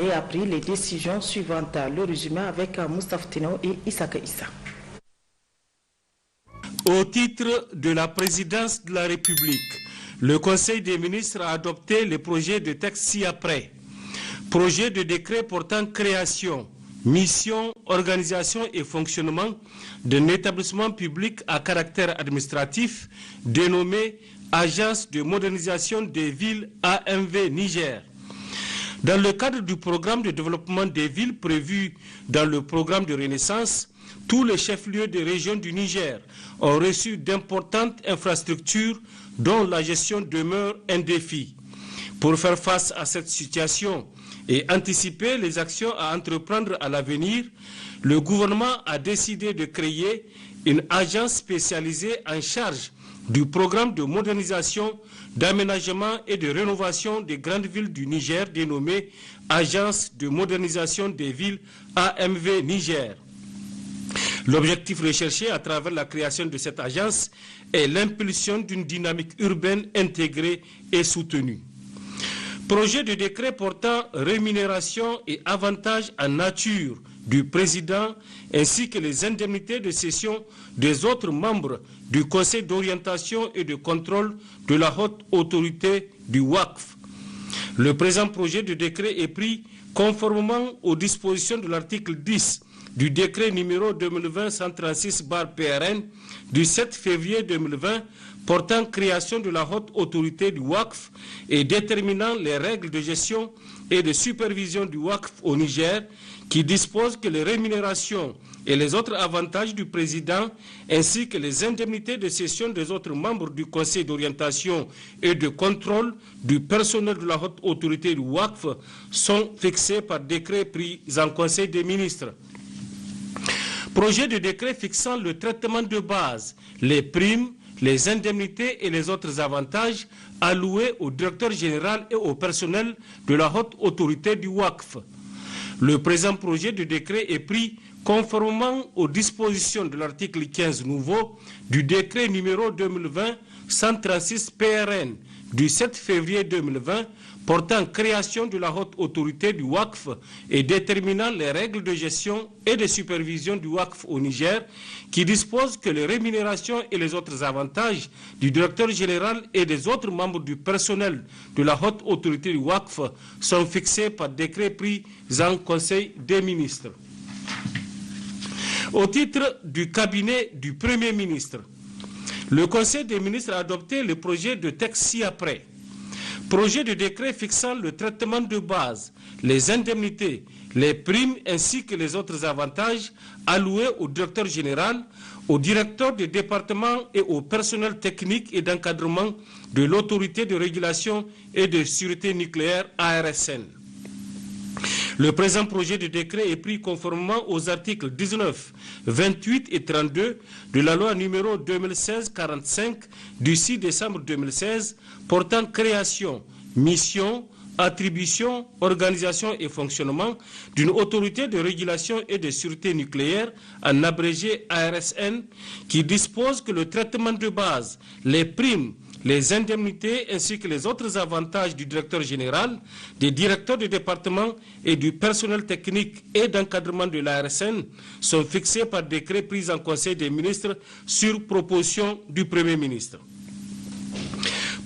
Et a pris les décisions suivantes. Le résumé avec Moustapha Tino et Issaka Issa. Au titre de la présidence de la République, le Conseil des ministres a adopté le projet de texte ci-après. Projet de décret portant création, mission, organisation et fonctionnement d'un établissement public à caractère administratif dénommé Agence de modernisation des villes AMV Niger. Dans le cadre du programme de développement des villes prévu dans le programme de Renaissance, tous les chefs-lieux des régions du Niger ont reçu d'importantes infrastructures dont la gestion demeure un défi. Pour faire face à cette situation et anticiper les actions à entreprendre à l'avenir, le gouvernement a décidé de créer une agence spécialisée en charge du programme de modernisation, d'aménagement et de rénovation des grandes villes du Niger dénommée Agence de modernisation des villes AMV Niger. L'objectif recherché à travers la création de cette agence est l'impulsion d'une dynamique urbaine intégrée et soutenue. Projet de décret portant rémunération et avantages en nature du président ainsi que les indemnités de cession des autres membres du Conseil d'orientation et de contrôle de la haute autorité du WACF. Le présent projet de décret est pris conformément aux dispositions de l'article 10 du décret numéro 2020-136/PRN du 7 février 2020 portant création de la haute autorité du WACF et déterminant les règles de gestion et de supervision du WACF au Niger, qui dispose que les rémunérations et les autres avantages du président ainsi que les indemnités de cession des autres membres du Conseil d'orientation et de contrôle du personnel de la haute autorité du WACF sont fixés par décret pris en Conseil des ministres. Projet de décret fixant le traitement de base, les primes, les indemnités et les autres avantages alloués au directeur général et au personnel de la haute autorité du WACF. Le présent projet de décret est pris conformément aux dispositions de l'article 15 nouveau du décret numéro 2020-136/PRN du 7 février 2020 portant création de la haute autorité du WACF et déterminant les règles de gestion et de supervision du WACF au Niger, qui dispose que les rémunérations et les autres avantages du directeur général et des autres membres du personnel de la haute autorité du WACF sont fixés par décret pris en Conseil des ministres. Au titre du cabinet du Premier ministre, le Conseil des ministres a adopté le projet de texte ci-après. Projet de décret fixant le traitement de base, les indemnités, les primes ainsi que les autres avantages alloués au directeur général, au directeur des départements et au personnel technique et d'encadrement de l'autorité de régulation et de sûreté nucléaire ARSN. Le présent projet de décret est pris conformément aux articles 19, 28 et 32 de la loi numéro 2016-45 du 6 décembre 2016 portant création, mission, attribution, organisation et fonctionnement d'une autorité de régulation et de sûreté nucléaire, en abrégé ARSN, qui dispose que le traitement de base, les primes, les indemnités ainsi que les autres avantages du directeur général, des directeurs de département et du personnel technique et d'encadrement de l'ARSN sont fixés par décret pris en Conseil des ministres sur proposition du Premier ministre.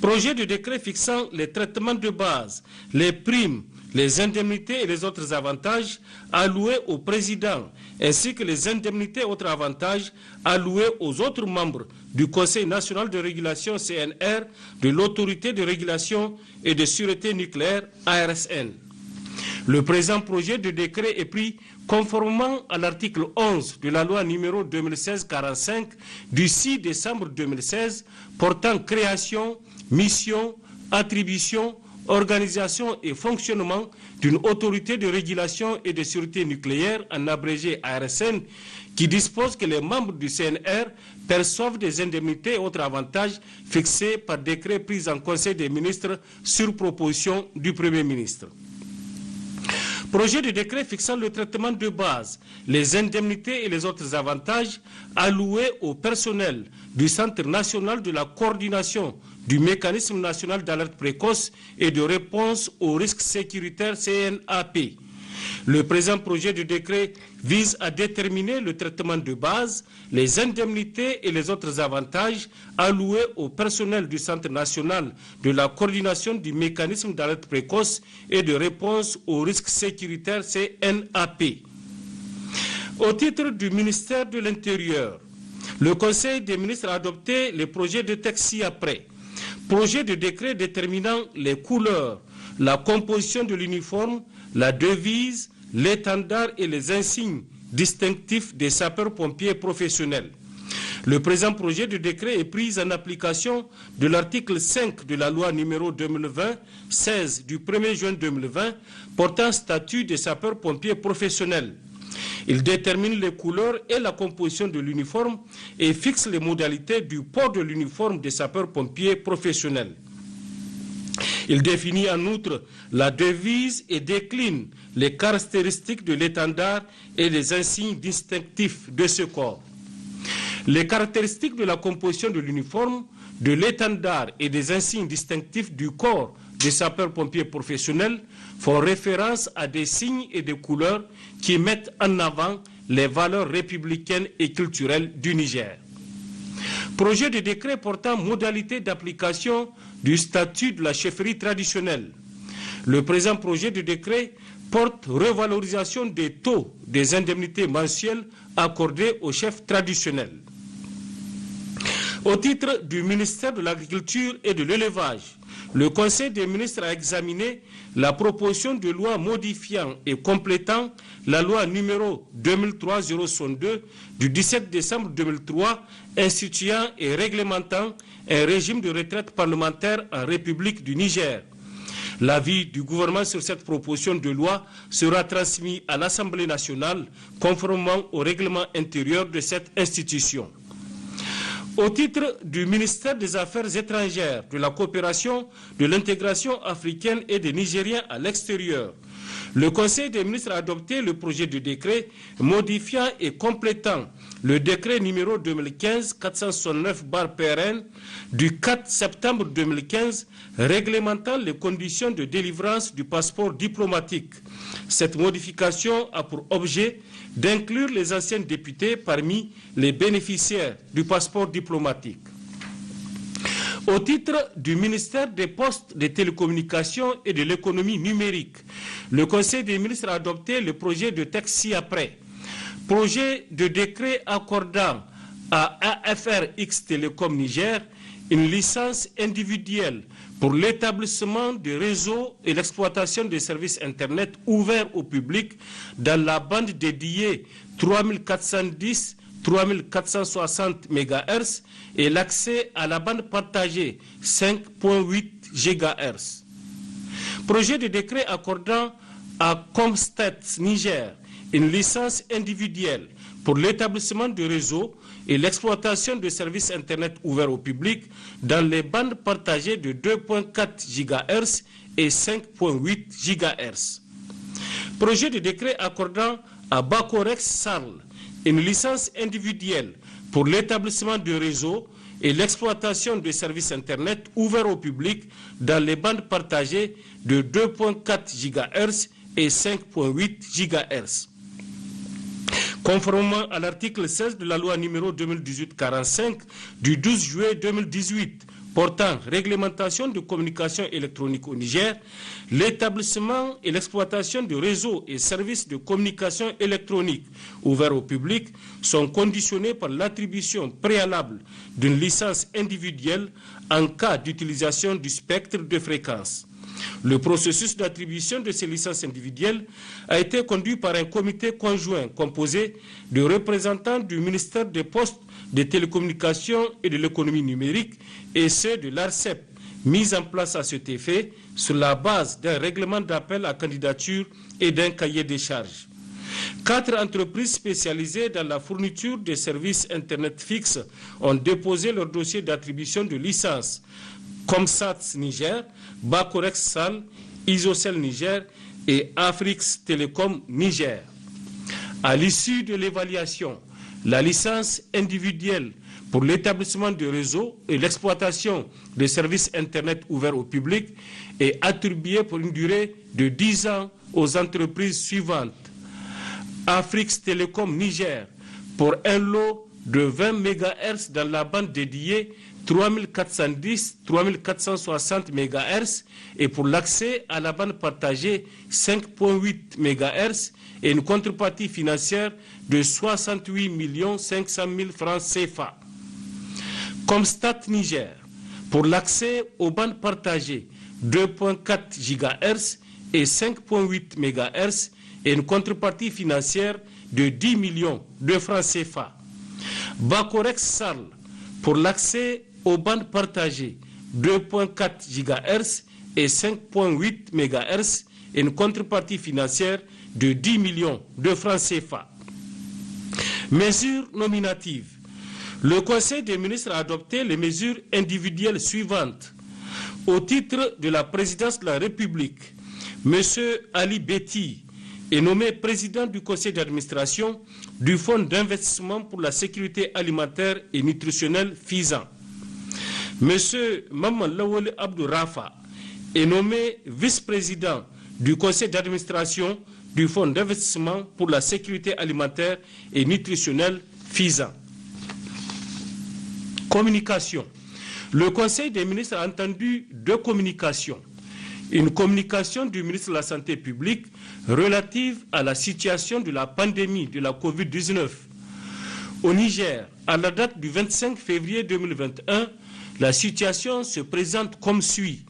Projet de décret fixant les traitements de base, les primes, les indemnités et les autres avantages alloués au président, ainsi que les indemnités et autres avantages alloués aux autres membres du Conseil national de régulation CNR, de l'autorité de régulation et de sûreté nucléaire ARSN. Le présent projet de décret est pris conformément à l'article 11 de la loi numéro 2016-45 du 6 décembre 2016 portant création, mission, attribution, organisation et fonctionnement d'une autorité de régulation et de sûreté nucléaire, en abrégé ARSN, qui dispose que les membres du CNR perçoivent des indemnités et autres avantages fixés par décret pris en Conseil des ministres sur proposition du Premier ministre. Projet de décret fixant le traitement de base, les indemnités et les autres avantages alloués au personnel du Centre national de la coordination du mécanisme national d'alerte précoce et de réponse aux risques sécuritaires CNAP. Le présent projet de décret vise à déterminer le traitement de base, les indemnités et les autres avantages alloués au personnel du Centre national de la coordination du mécanisme d'alerte précoce et de réponse aux risques sécuritaires CNAP. Au titre du ministère de l'Intérieur, le Conseil des ministres a adopté les projets de texte ci-après. Projet de décret déterminant les couleurs, la composition de l'uniforme, la devise, l'étendard et les insignes distinctifs des sapeurs-pompiers professionnels. Le présent projet de décret est pris en application de l'article 5 de la loi numéro 2020-16 du 1er juin 2020 portant statut des sapeurs-pompiers professionnels. Il détermine les couleurs et la composition de l'uniforme et fixe les modalités du port de l'uniforme des sapeurs-pompiers professionnels. Il définit en outre la devise et décline les caractéristiques de l'étendard et les insignes distinctifs de ce corps. Les caractéristiques de la composition de l'uniforme, de l'étendard et des insignes distinctifs du corps des sapeurs-pompiers professionnels font référence à des signes et des couleurs qui mettent en avant les valeurs républicaines et culturelles du Niger. Projet de décret portant modalité d'application du statut de la chefferie traditionnelle. Le présent projet de décret porte revalorisation des taux des indemnités mensuelles accordées aux chefs traditionnels. Au titre du ministère de l'Agriculture et de l'Élevage, le Conseil des ministres a examiné la proposition de loi modifiant et complétant la loi numéro 2003-062 du 17 décembre 2003 instituant et réglementant un régime de retraite parlementaire en République du Niger. L'avis du gouvernement sur cette proposition de loi sera transmis à l'Assemblée nationale conformément au règlement intérieur de cette institution. Au titre du ministère des Affaires étrangères, de la coopération, de l'intégration africaine et des Nigériens à l'extérieur, le Conseil des ministres a adopté le projet de décret modifiant et complétant le décret numéro 2015-469/PRN du 4 septembre 2015 réglementant les conditions de délivrance du passeport diplomatique. Cette modification a pour objet d'inclure les anciens députés parmi les bénéficiaires du passeport diplomatique. Au titre du ministère des Postes, des Télécommunications et de l'économie numérique, le Conseil des ministres a adopté le projet de texte ci-après. Projet de décret accordant à AFRX Télécom Niger une licence individuelle pour l'établissement des réseaux et l'exploitation des services Internet ouverts au public dans la bande dédiée 3410-3460 MHz et l'accès à la bande partagée 5.8 GHz. Projet de décret accordant à Comstat Niger une licence individuelle pour l'établissement de réseaux et l'exploitation de services Internet ouverts au public dans les bandes partagées de 2.4 GHz et 5.8 GHz. Projet de décret accordant à Bacorex Sarl une licence individuelle pour l'établissement de réseaux et l'exploitation de services Internet ouverts au public dans les bandes partagées de 2.4 GHz et 5.8 GHz. Conformément à l'article 16 de la loi numéro 2018-45 du 12 juillet 2018 portant réglementation de communication électronique au Niger, l'établissement et l'exploitation de réseaux et services de communication électronique ouverts au public sont conditionnés par l'attribution préalable d'une licence individuelle en cas d'utilisation du spectre de fréquence. Le processus d'attribution de ces licences individuelles a été conduit par un comité conjoint composé de représentants du ministère des Postes, des Télécommunications et de l'économie numérique et ceux de l'ARCEP, mis en place à cet effet sur la base d'un règlement d'appel à candidature et d'un cahier des charges. 4 entreprises spécialisées dans la fourniture des services Internet fixes ont déposé leur dossier d'attribution de licence. Comsat Niger, Bacorex Sal, Isocel Niger et Afrix Telecom Niger. À l'issue de l'évaluation, la licence individuelle pour l'établissement de réseaux et l'exploitation de services Internet ouverts au public est attribué pour une durée de 10 ans aux entreprises suivantes. Afrique Telecom Niger pour un lot de 20 MHz dans la bande dédiée 3410-3460 MHz et pour l'accès à la bande partagée 5.8 MHz et une contrepartie financière de 68 500 000 francs CFA. Comstat Niger pour l'accès aux bandes partagées 2.4 GHz et 5.8 MHz et une contrepartie financière de 10 millions de francs CFA. Bacorex Sal pour l'accès aux bandes partagées 2.4 GHz et 5.8 MHz et une contrepartie financière de 10 millions de francs CFA. Mesures nominatives. Le Conseil des ministres a adopté les mesures individuelles suivantes. Au titre de la présidence de la République, M. Ali Beti est nommé président du conseil d'administration du Fonds d'investissement pour la sécurité alimentaire et nutritionnelle FISAN. M. Maman Lawale Abdou Rafa est nommé vice-président du conseil d'administration du Fonds d'investissement pour la sécurité alimentaire et nutritionnelle FISAN. Communication. Le Conseil des ministres a entendu deux communications. Une communication du ministre de la Santé publique relative à la situation de la pandémie de la COVID-19. Au Niger, à la date du 25 février 2021, la situation se présente comme suit.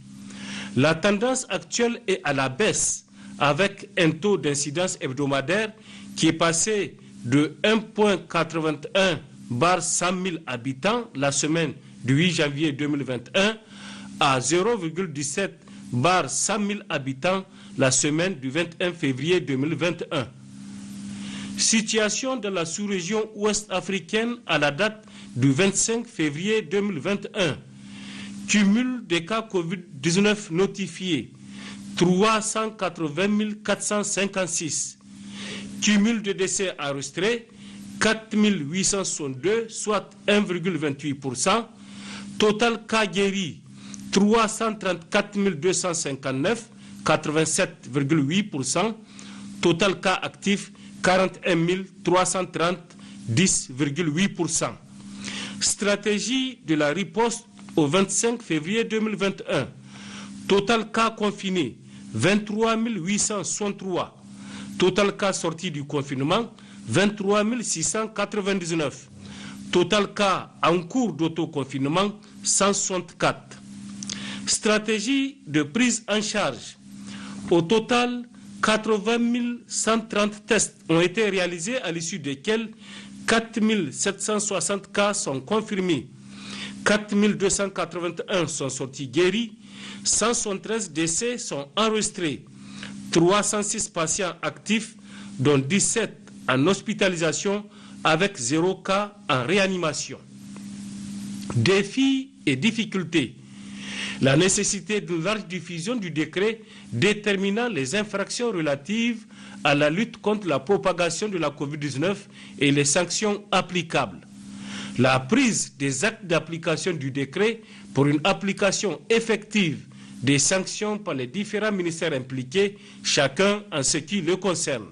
La tendance actuelle est à la baisse, avec un taux d'incidence hebdomadaire qui est passé de 1,81 bar 100 000 habitants la semaine du 8 janvier 2021 à 0,17 bar 100 000 habitants la semaine du 21 février 2021. Situation de la sous-région ouest africaine à la date du 25 février 2021. Cumul des cas COVID-19 notifiés, 380 456. Cumul de décès enregistrés, 4 862, soit 1,28%. Total cas guéris, 334 259, 87,8%. Total cas actifs, 41 330, 10,8%. Stratégie de la riposte au 25 février 2021. Total cas confinés, 23 863. Total cas sortis du confinement, 23 699. Total cas en cours d'autoconfinement, 164. Stratégie de prise en charge. Au total, 80 130 tests ont été réalisés à l'issue desquels 4 760 cas sont confirmés, 4 281 sont sortis guéris, 173 décès sont enregistrés, 306 patients actifs, dont 17 en hospitalisation avec 0 cas en réanimation. Défis et difficultés. La nécessité d'une large diffusion du décret déterminant les infractions relatives à la lutte contre la propagation de la COVID-19 et les sanctions applicables. La prise des actes d'application du décret pour une application effective des sanctions par les différents ministères impliqués, chacun en ce qui le concerne.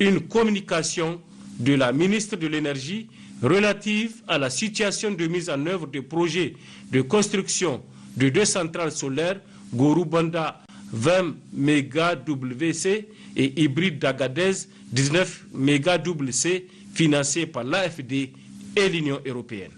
Une communication de la ministre de l'Énergie relative à la situation de mise en œuvre des projets de construction de 2 centrales solaires, Gorubanda 20 MWc et Hybride d'Agadez 19 MWc, financés par l'AFD et l'Union européenne.